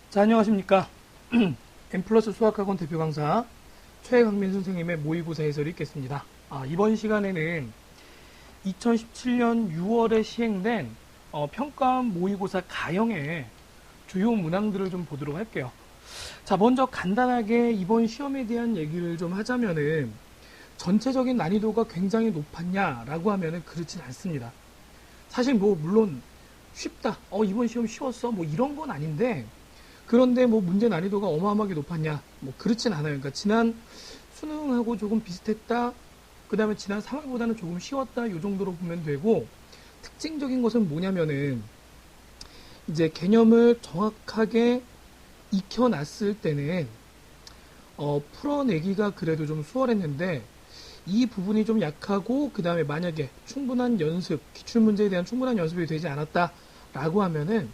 자, 안녕하십니까. M 플러스 수학학원 대표 강사 최강민 선생님의 모의고사 해설이 있겠습니다. 이번 시간에는 2017년 6월에 시행된 평가원 모의고사 가형의 주요 문항들을 좀 보도록 할게요. 자, 먼저 간단하게 이번 시험에 대한 얘기를 좀 하자면은 전체적인 난이도가 굉장히 높았냐라고 하면은 그렇진 않습니다. 사실 물론 쉽다. 이번 시험 쉬웠어. 이런 건 아닌데, 그런데 문제 난이도가 어마어마하게 높았냐? 그렇진 않아요. 그러니까 지난 수능하고 조금 비슷했다. 그 다음에 지난 3월보다는 조금 쉬웠다. 이 정도로 보면 되고, 특징적인 것은 뭐냐면은, 이제 개념을 정확하게 익혀놨을 때는, 풀어내기가 그래도 좀 수월했는데, 이 부분이 좀 약하고, 그 다음에 만약에 충분한 연습, 기출문제에 대한 충분한 연습이 되지 않았다라고 하면은,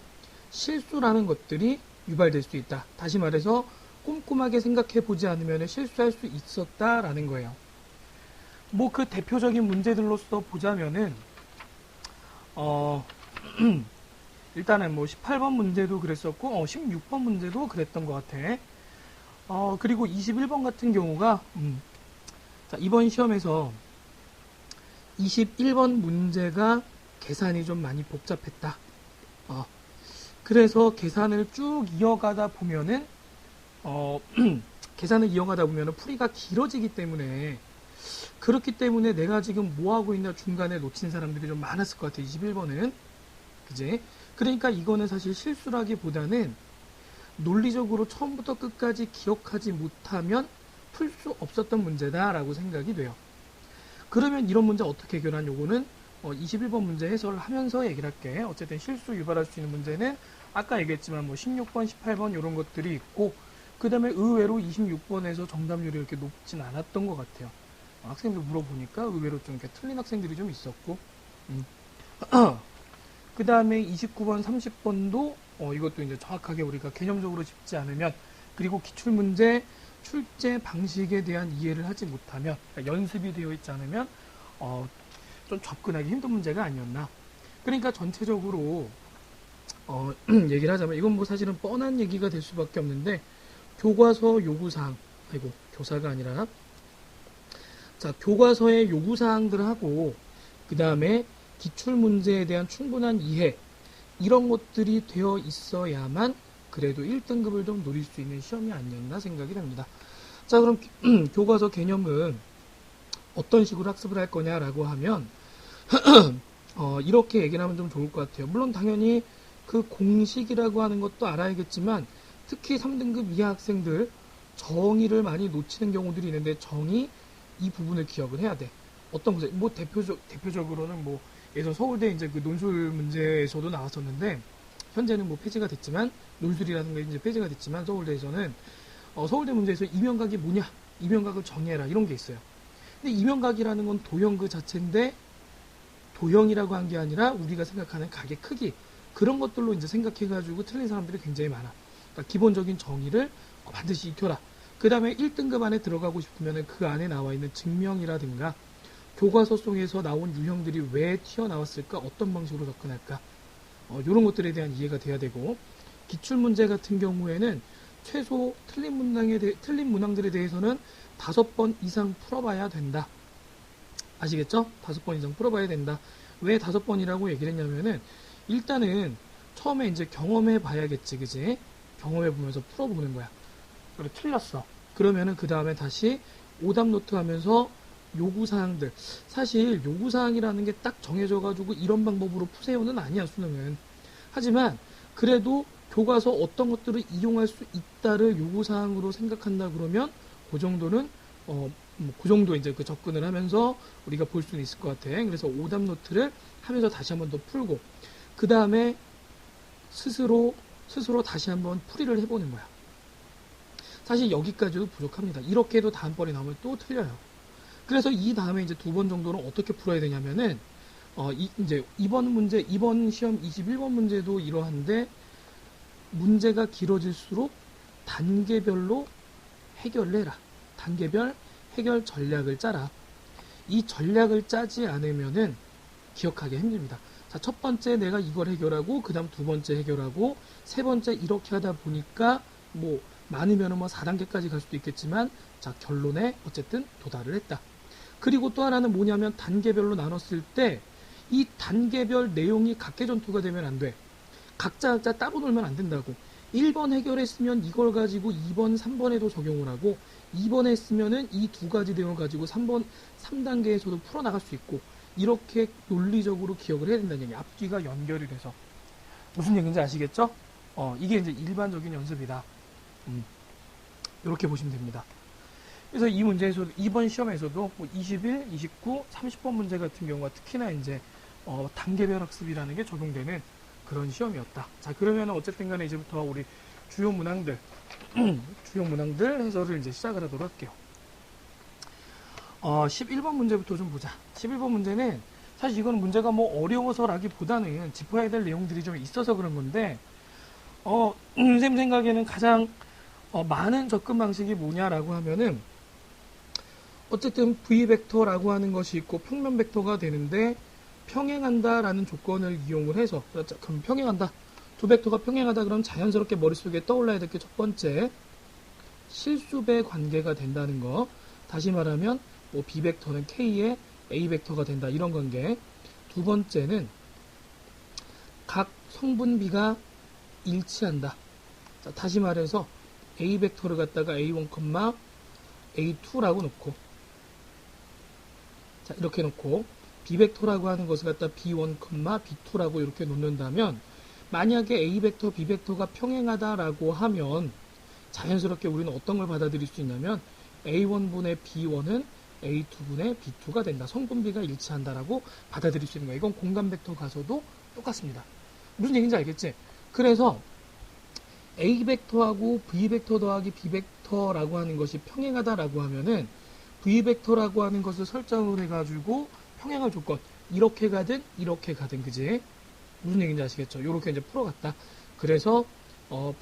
실수라는 것들이 유발될 수 있다. 다시 말해서 꼼꼼하게 생각해 보지 않으면 실수할 수 있었다라는 거예요. 그 대표적인 문제들로서 보자면은 일단은 18번 문제도 그랬었고 16번 문제도 그랬던 것 같아. 그리고 21번 같은 경우가 자, 이번 시험에서 21번 문제가 계산이 좀 많이 복잡했다. 그래서 계산을 쭉 이어가다 보면은 계산을 이어가다 보면은 풀이가 길어지기 때문에, 그렇기 때문에 내가 지금 뭐 하고 있나 중간에 놓친 사람들이 좀 많았을 것 같아. 21번은 그지? 그러니까 이거는 사실 실수라기보다는 논리적으로 처음부터 끝까지 기억하지 못하면 풀 수 없었던 문제다라고 생각이 돼요. 그러면 이런 문제 어떻게 해결한? 요거는 21번 문제 해설을 하면서 얘기를 할게. 어쨌든 실수 유발할 수 있는 문제는 아까 얘기했지만 16번, 18번 이런 것들이 있고, 그 다음에 의외로 26번에서 정답률이 이렇게 높진 않았던 것 같아요. 학생들 물어보니까 의외로 좀 이렇게 틀린 학생들이 좀 있었고, 그 다음에 29번, 30번도 이것도 이제 정확하게 우리가 개념적으로 짚지 않으면, 그리고 기출문제 출제 방식에 대한 이해를 하지 못하면, 그러니까 연습이 되어 있지 않으면 좀 접근하기 힘든 문제가 아니었나. 그러니까 전체적으로 얘기를 하자면, 이건 사실은 뻔한 얘기가 될 수밖에 없는데, 교과서 요구사항, 교사가 아니라, 자, 교과서의 요구사항들하고, 그 다음에 기출문제에 대한 충분한 이해, 이런 것들이 되어 있어야만 그래도 1등급을 좀 노릴 수 있는 시험이 아니었나 생각이 됩니다. 자, 그럼 교과서 개념은 어떤 식으로 학습을 할 거냐라고 하면 이렇게 얘기를 하면 좀 좋을 것 같아요. 물론 당연히 그 공식이라고 하는 것도 알아야겠지만, 특히 3등급 이하 학생들 정의를 많이 놓치는 경우들이 있는데, 정의 이 부분을 기억을 해야 돼. 어떤 것에 대표적으로는 예전 서울대 이제 그 논술 문제에서도 나왔었는데, 현재는 폐지가 됐지만, 논술이라는 게 이제 폐지가 됐지만, 서울대에서는 서울대 문제에서 이명각이 뭐냐, 이명각을 정의해라, 이런 게 있어요. 근데 이명각이라는 건 도형 그 자체인데, 도형이라고 한 게 아니라 우리가 생각하는 각의 크기, 그런 것들로 이제 생각해가지고 틀린 사람들이 굉장히 많아. 그러니까 기본적인 정의를 반드시 익혀라. 그 다음에 1등급 안에 들어가고 싶으면 그 안에 나와 있는 증명이라든가 교과서 속에서 나온 유형들이 왜 튀어나왔을까, 어떤 방식으로 접근할까, 이런 것들에 대한 이해가 돼야 되고, 기출문제 같은 경우에는 최소 틀린 문항들에 대해서는 5번 이상 풀어봐야 된다. 아시겠죠? 5번 이상 풀어봐야 된다. 왜 5번이라고 얘기를 했냐면은, 일단은 처음에 이제 경험해 봐야겠지, 그지? 경험해 보면서 풀어보는 거야. 그래, 틀렸어. 그러면은 그 다음에 다시 오답 노트 하면서 요구사항들. 사실 요구사항이라는 게 딱 정해져가지고 이런 방법으로 푸세요는 아니야, 수능은. 하지만 그래도 교과서 어떤 것들을 이용할 수 있다를 요구사항으로 생각한다 그러면 그 정도는 그 정도 이제 그 접근을 하면서 우리가 볼 수는 있을 것 같아. 그래서 오답 노트를 하면서 다시 한번 더 풀고, 그 다음에 스스로 다시 한번 풀이를 해보는 거야. 사실 여기까지도 부족합니다. 이렇게 해도 다음번에 나오면 또 틀려요. 그래서 이 다음에 이제 2번 정도는 어떻게 풀어야 되냐면은, 이제 이번 시험 21번 문제도 이러한데, 문제가 길어질수록 단계별로 해결을 해라. 단계별 해결 전략을 짜라. 이 전략을 짜지 않으면은 기억하기 힘듭니다. 자, 첫 번째 내가 이걸 해결하고, 그 다음 두 번째 해결하고, 세 번째 이렇게 하다 보니까, 뭐, 많으면 뭐 4단계까지 갈 수도 있겠지만, 자, 결론에 어쨌든 도달을 했다. 그리고 또 하나는 뭐냐면, 단계별로 나눴을 때, 이 단계별 내용이 각계전투가 되면 안 돼. 각자 따로 놀면 안 된다고. 1번 해결했으면 이걸 가지고 2번, 3번에도 적용을 하고, 2번 했으면은 이 두 가지 내용을 가지고 3단계에서도 풀어나갈 수 있고, 이렇게 논리적으로 기억을 해야 된다는 얘기. 앞뒤가 연결이 돼서. 무슨 얘기인지 아시겠죠? 이게 이제 일반적인 연습이다. 이렇게 보시면 됩니다. 그래서 이 문제에서, 이번 시험에서도 뭐 21, 29, 30번 문제 같은 경우가 특히나 이제, 단계별 학습이라는 게 적용되는 그런 시험이었다. 자, 그러면 어쨌든 간에 이제부터 우리 주요 문항들, 주요 문항들 해설을 이제 시작을 하도록 할게요. 11번 문제부터 좀 보자. 11번 문제는 사실 이거는 문제가 뭐 어려워서라기보다는 짚어야 될 내용들이 좀 있어서 그런 건데, 선생님 생각에는 가장 많은 접근 방식이 뭐냐라고 하면은, 어쨌든 V벡터라고 하는 것이 있고 평면 벡터가 되는데, 평행한다라는 조건을 이용을 해서, 그럼 평행한다. 두 벡터가 평행하다 그럼 자연스럽게 머릿속에 떠올라야 될 게 첫 번째, 실수배 관계가 된다는 거. 다시 말하면 뭐 B벡터는 K의 A벡터가 된다, 이런 관계. 두 번째는 각 성분비가 일치한다. 자, 다시 말해서 A벡터를 갖다가 A1, A2라고 놓고, 자, 이렇게 놓고 B벡터라고 하는 것을 갖다 B1, B2라고 이렇게 놓는다면, 만약에 A벡터, B벡터가 평행하다라고 하면 자연스럽게 우리는 어떤 걸 받아들일 수 있냐면 A1분의 B1은 A2분의 B2가 된다. 성분비가 일치한다라고 받아들일 수 있는 거예요. 이건 공간 벡터 가서도 똑같습니다. 무슨 얘기인지 알겠지? 그래서 A벡터하고 V벡터 더하기 B벡터라고 하는 것이 평행하다라고 하면은 V벡터라고 하는 것을 설정을 해가지고 평행할 조건, 이렇게 가든 그지? 무슨 얘기인지 아시겠죠? 이렇게 이제 풀어갔다. 그래서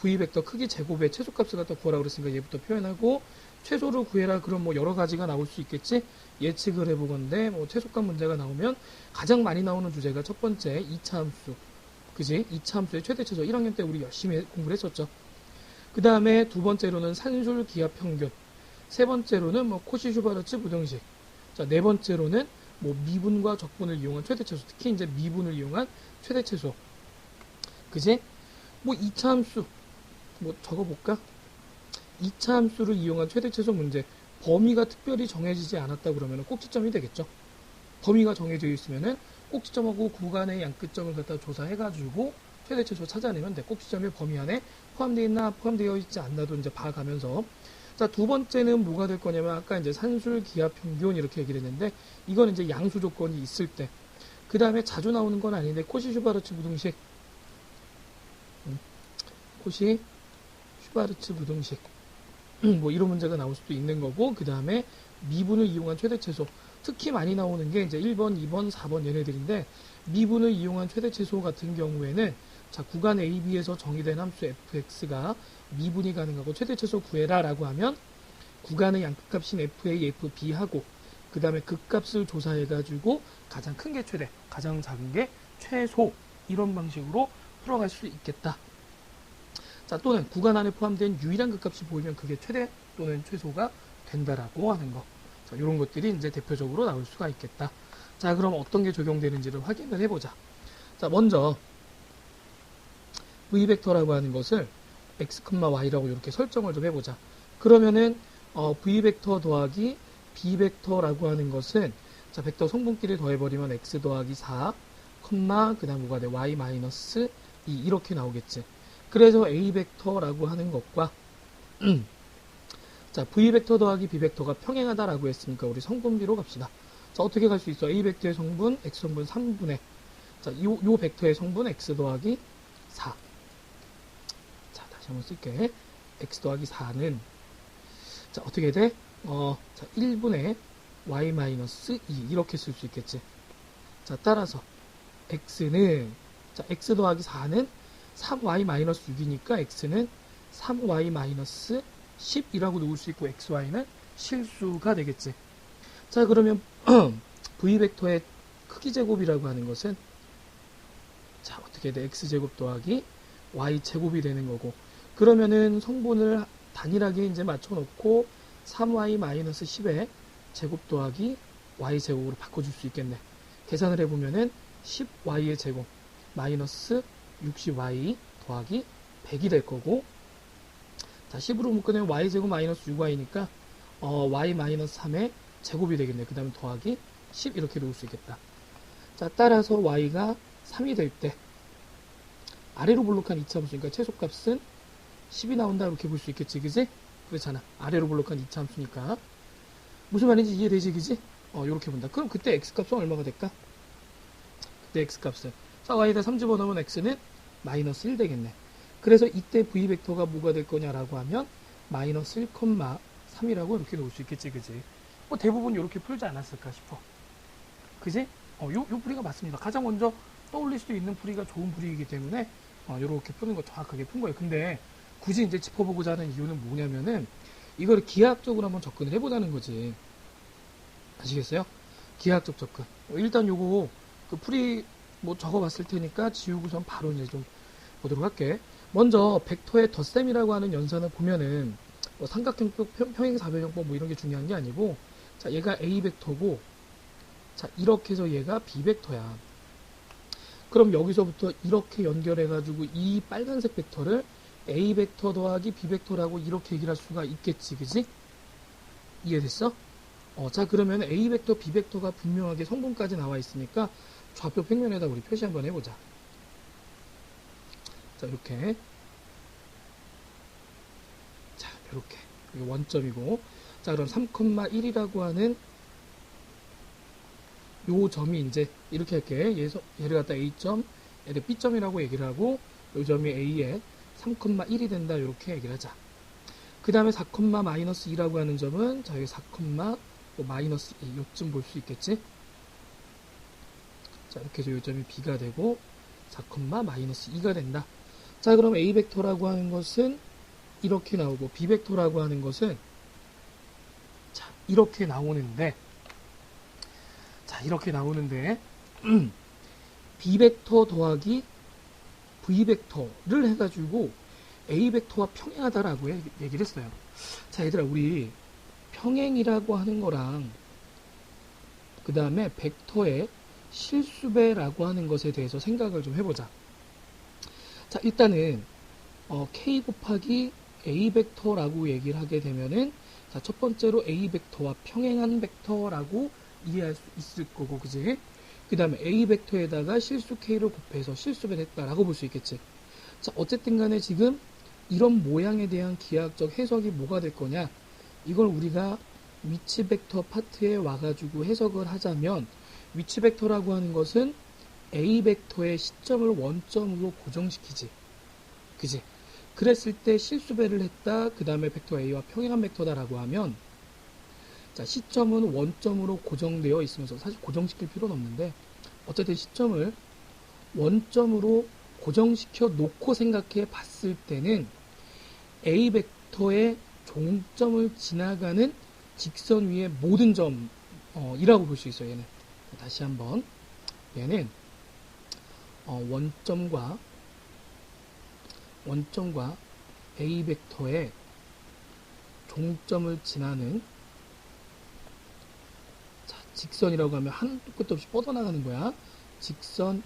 V벡터 크기 제곱의 최소값을 갖다 구하라고 그랬으니까 얘부터 표현하고, 최소를 구해라 그럼 뭐 여러 가지가 나올 수 있겠지? 예측을 해보건데, 뭐 최소값 문제가 나오면 가장 많이 나오는 주제가 첫 번째 2차 함수, 그지? 2차 함수의 최대 최소. 1학년 때 우리 열심히 공부를 했었죠. 그 다음에 두 번째로는 산술 기하 평균, 세 번째로는 뭐 코시-슈바르츠 부등식, 자, 네 번째로는 뭐 미분과 적분을 이용한 최대 최소, 특히 이제 미분을 이용한 최대 최소, 그지? 뭐 2차 함수 뭐 적어볼까? 2차 함수를 이용한 최대 최소 문제, 범위가 특별히 정해지지 않았다 그러면 꼭지점이 되겠죠. 범위가 정해져 있으면은 꼭지점하고 구간의 양끝점을 갖다 조사해가지고 최대 최소 찾아내면 돼. 꼭지점이 범위 안에 포함되어 있나 포함되어 있지 않나도 이제 봐가면서. 자, 두 번째는 뭐가 될 거냐면 아까 이제 산술 기하 평균 이렇게 얘기를 했는데, 이거는 이제 양수 조건이 있을 때. 그 다음에 자주 나오는 건 아닌데 코시-슈바르츠 부등식, 코시-슈바르츠 부등식 뭐 이런 문제가 나올 수도 있는 거고, 그 다음에 미분을 이용한 최대 최소, 특히 많이 나오는 게 이제 1번, 2번, 4번 얘네들인데, 미분을 이용한 최대 최소 같은 경우에는 자, 구간 AB에서 정의된 함수 fx가 미분이 가능하고 최대 최소 구해라 라고 하면, 구간의 양끝값인 FA, FB하고 그 다음에 극값을 조사해가지고 가장 큰 게 최대, 가장 작은 게 최소, 이런 방식으로 풀어갈 수 있겠다. 자, 또는 구간 안에 포함된 유일한 극값이 보이면 그게 최대 또는 최소가 된다라고 하는 거. 자, 이런 것들이 이제 대표적으로 나올 수가 있겠다. 자, 그럼 어떤 게 적용되는지를 확인을 해보자. 자, 먼저 V벡터라고 하는 것을 x, y라고 이렇게 설정을 좀 해보자. 그러면은 V벡터 더하기 B벡터라고 하는 것은, 자, 벡터 성분끼리 더해버리면 x 더하기 4, 그 다음 뭐가 돼? y 마이너스 2 이렇게 나오겠지. 그래서 A벡터라고 하는 것과 자, V벡터 더하기 B벡터가 평행하다라고 했으니까 우리 성분비로 갑시다. 자, 어떻게 갈 수 있어? A벡터의 성분, X성분 3분의, 자, 요 벡터의 성분 X 더하기 4. 자, 다시 한번 쓸게. X 더하기 4는, 자, 어떻게 돼? 자, 1분의 Y 마이너스 2 이렇게 쓸 수 있겠지. 자, 따라서 X는, 자, X 더하기 4는 3Y 마이너스 6이니까 X는 3Y 마이너스 10이라고 놓을 수 있고, XY는 실수가 되겠지. 자, 그러면 V벡터의 크기 제곱이라고 하는 것은 자, 어떻게 돼? x제곱 더하기 y제곱이 되는 거고. 그러면은 성분을 단일하게 이제 맞춰놓고 3y-10에 제곱 더하기 y제곱으로 바꿔줄 수 있겠네. 계산을 해보면은 10y의 제곱 마이너스 60y 더하기 100이 될 거고, 자, 10으로 묶어내면 y제곱 마이너스 6y니까 y-3의 제곱이 되겠네. 그 다음에 더하기 10 이렇게 놓을 수 있겠다. 자, 따라서 y가 3이 될 때 아래로 볼록한 이차함수니까 최소값은 10이 나온다 이렇게 볼 수 있겠지, 그지? 그렇잖아. 아래로 볼록한 이차함수니까 무슨 말인지 이해되지, 그지? 이렇게 본다. 그럼 그때 x값은 얼마가 될까? 그때 x값은, 자, y에다 3 집어넣으면 x는 마이너스 1 되겠네. 그래서 이때 v벡터가 뭐가 될 거냐라고 하면 마이너스 1,3이라고 이렇게 놓을 수 있겠지, 그지? 대부분 이렇게 풀지 않았을까 싶어. 그지? 요 풀이가 맞습니다. 가장 먼저 떠올릴 수 있는 풀이가 좋은 풀이이기 때문에 이렇게 푸는 거 정확하게 푼 거예요. 근데 굳이 이제 짚어보고자 하는 이유는 뭐냐면은 이거를 기하학적으로 한번 접근을 해보자는 거지. 아시겠어요? 기하학적 접근. 일단 요거 그 풀이 뭐 적어봤을 테니까 지우고선 바로 이제 좀 보도록 할게. 먼저 벡터의 덧셈이라고 하는 연산을 보면은 뭐 삼각형법, 평행사변형법 뭐 이런 게 중요한 게 아니고, 자, 얘가 A 벡터고, 자, 이렇게 해서 얘가 B 벡터야. 그럼 여기서부터 이렇게 연결해가지고 이 빨간색 벡터를 A 벡터 더하기 B 벡터라고 이렇게 얘기를 할 수가 있겠지, 그지? 이해됐어? 자, 그러면 A 벡터, B 벡터가 분명하게 성분까지 나와 있으니까 좌표 평면에다 우리 표시 한번 해보자. 자, 이렇게. 자, 이렇게. 이게 원점이고. 자, 그럼 3,1이라고 하는 요 점이 이제 이렇게 할게. 얘를 갖다 A점, 얘를 B점이라고 얘기를 하고, 요 점이 A에 3,1이 된다. 이렇게 얘기를 하자. 그 다음에 4,-2라고 하는 점은, 자, 여기 4, 마이너스 2, 요쯤 볼 수 있겠지? 자, 이렇게 해서 요 점이 B가 되고, 4,-2가 된다. 자, 그럼 A 벡터라고 하는 것은 이렇게 나오고, B 벡터라고 하는 것은, 자, 이렇게 나오는데, B 벡터 더하기 V 벡터를 해가지고 A 벡터와 평행하다라고 얘기를 했어요. 자, 얘들아, 우리 평행이라고 하는 거랑 그 다음에 벡터의 실수배라고 하는 것에 대해서 생각을 좀 해보자. 자, 일단은 K 곱하기 A 벡터라고 얘기를 하게 되면은, 자, 첫 번째로 A 벡터와 평행한 벡터라고 이해할 수 있을 거고, 그지? 그 다음에 A 벡터에다가 실수 K를 곱해서 실수배를 했다라고 볼 수 있겠지. 자, 어쨌든 간에 지금 이런 모양에 대한 기하학적 해석이 뭐가 될 거냐? 이걸 우리가 위치 벡터 파트에 와가지고 해석을 하자면, 위치 벡터라고 하는 것은 A 벡터의 시점을 원점으로 고정시키지. 그지? 그랬을 때 실수배를 했다. 그 다음에 벡터 A와 평행한 벡터다라고 하면, 자, 시점은 원점으로 고정되어 있으면서, 사실 고정시킬 필요는 없는데, 어쨌든 시점을 원점으로 고정시켜 놓고 생각해 봤을 때는 A 벡터의 종점을 지나가는 직선 위의 모든 점이라고 볼 수 있어요. 얘는 다시 한번, 얘는 원점과 A 벡터의 종점을 지나는, 자, 직선이라고 하면 한도 끝도 없이 뻗어나가는 거야. 직선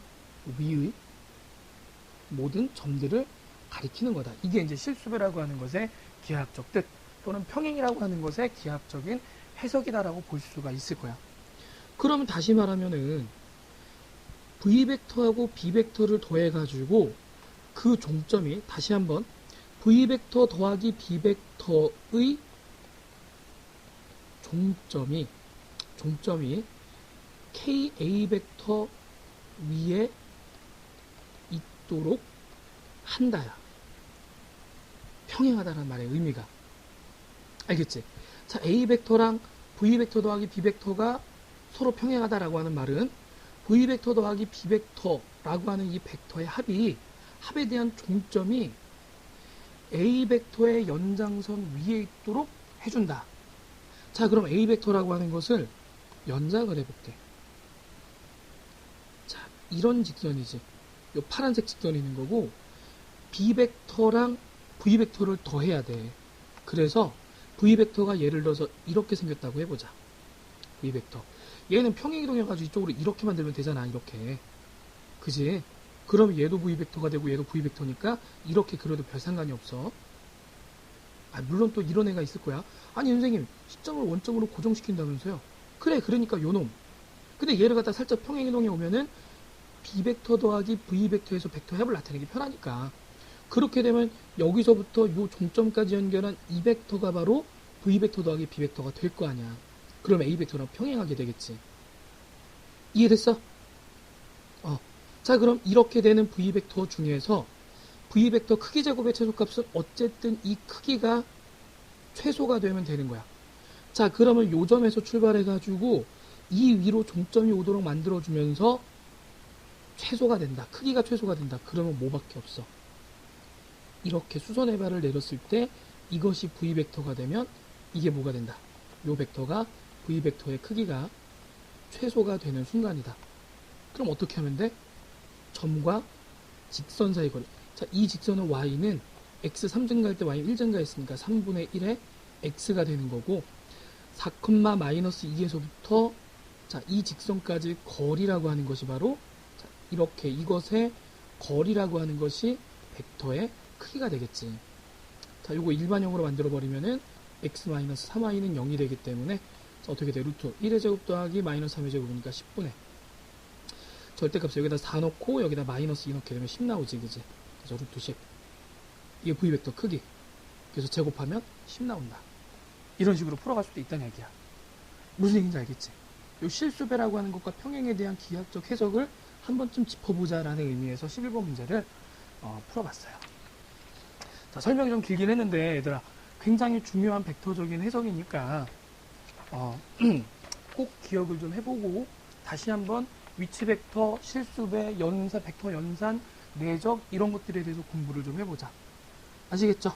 위의 모든 점들을 가리키는 거다. 이게 이제 실수배라고 하는 것의 기하학적 뜻, 또는 평행이라고 하는 것의 기하학적인 해석이다라고 볼 수가 있을 거야. 그러면 다시 말하면은 V벡터하고 B벡터를 더해가지고 그 종점이, 다시 한번, V벡터 더하기 B벡터의 종점이 KA 벡터 위에 있도록 한다야. 평행하다는 말의 의미가. 알겠지? 자, A 벡터랑 V 벡터 더하기 B 벡터가 서로 평행하다라고 하는 말은 V 벡터 더하기 B 벡터라고 하는 이 벡터의 합에 대한 종점이 A 벡터의 연장선 위에 있도록 해준다. 자, 그럼 A 벡터라고 하는 것을 연장을 해볼게. 자, 이런 직선이지. 요 파란색 직선이 있는 거고 B벡터랑 V벡터를 더해야 돼. 그래서 V벡터가 예를 들어서 이렇게 생겼다고 해보자. V벡터. 얘는 평행이동해가지고 이쪽으로 이렇게 만들면 되잖아. 이렇게. 그지? 그럼 얘도 V벡터가 되고 얘도 V벡터니까 이렇게 그려도 별 상관이 없어. 물론 또 이런 애가 있을 거야. 아니 선생님 시점을 원점으로 고정시킨다면서요. 그래 그러니까 요놈. 근데 얘를 갖다 살짝 평행이동해 오면은 B벡터 더하기 V벡터에서 벡터 합을 나타내기 편하니까 그렇게 되면 여기서부터 요 종점까지 연결한 이 벡터가 바로 V벡터 더하기 B벡터가 될 거 아니야. 그럼 A벡터랑 평행하게 되겠지. 이해됐어? 자 그럼 이렇게 되는 V벡터 중에서 V벡터 크기 제곱의 최소값은 어쨌든 이 크기가 최소가 되면 되는 거야. 자 그러면 요 점에서 출발해가지고 이 위로 종점이 오도록 만들어주면서 최소가 된다. 크기가 최소가 된다. 그러면 뭐밖에 없어. 이렇게 수선의 발을 내렸을 때 이것이 V벡터가 되면 이게 뭐가 된다. 요 벡터가 V벡터의 크기가 최소가 되는 순간이다. 그럼 어떻게 하면 돼? 점과 직선 사이 거리. 자, 이 직선은 y는 x 3증가할 때 y는 1증가했으니까 3분의 1의 x가 되는 거고 4, 마이너스 2에서부터 자, 이 직선까지 거리라고 하는 것이 바로 자, 이렇게 이것의 거리라고 하는 것이 벡터의 크기가 되겠지. 자, 요거 일반형으로 만들어 버리면은 x 3y는 0이 되기 때문에 자, 어떻게 돼? 루트 1의 제곱 더하기 마이너스 3의 제곱이니까 10분의 절대값 여기다 4 넣고 여기다 마이너스 2 넣게 되면 10 나오지, 그지? 그래서 루트 10. 이게 V벡터 크기. 그래서 제곱하면 10 나온다. 이런 식으로 풀어갈 수도 있다는 얘기야. 무슨 얘기인지 알겠지? 요 실수배라고 하는 것과 평행에 대한 기하학적 해석을 한 번쯤 짚어보자라는 의미에서 11번 문제를 풀어봤어요. 자, 설명이 좀 길긴 했는데 얘들아 굉장히 중요한 벡터적인 해석이니까 꼭 기억을 좀 해보고 다시 한번 위치 벡터, 실수배, 연산, 벡터 연산, 내적 이런 것들에 대해서 공부를 좀 해보자. 아시겠죠?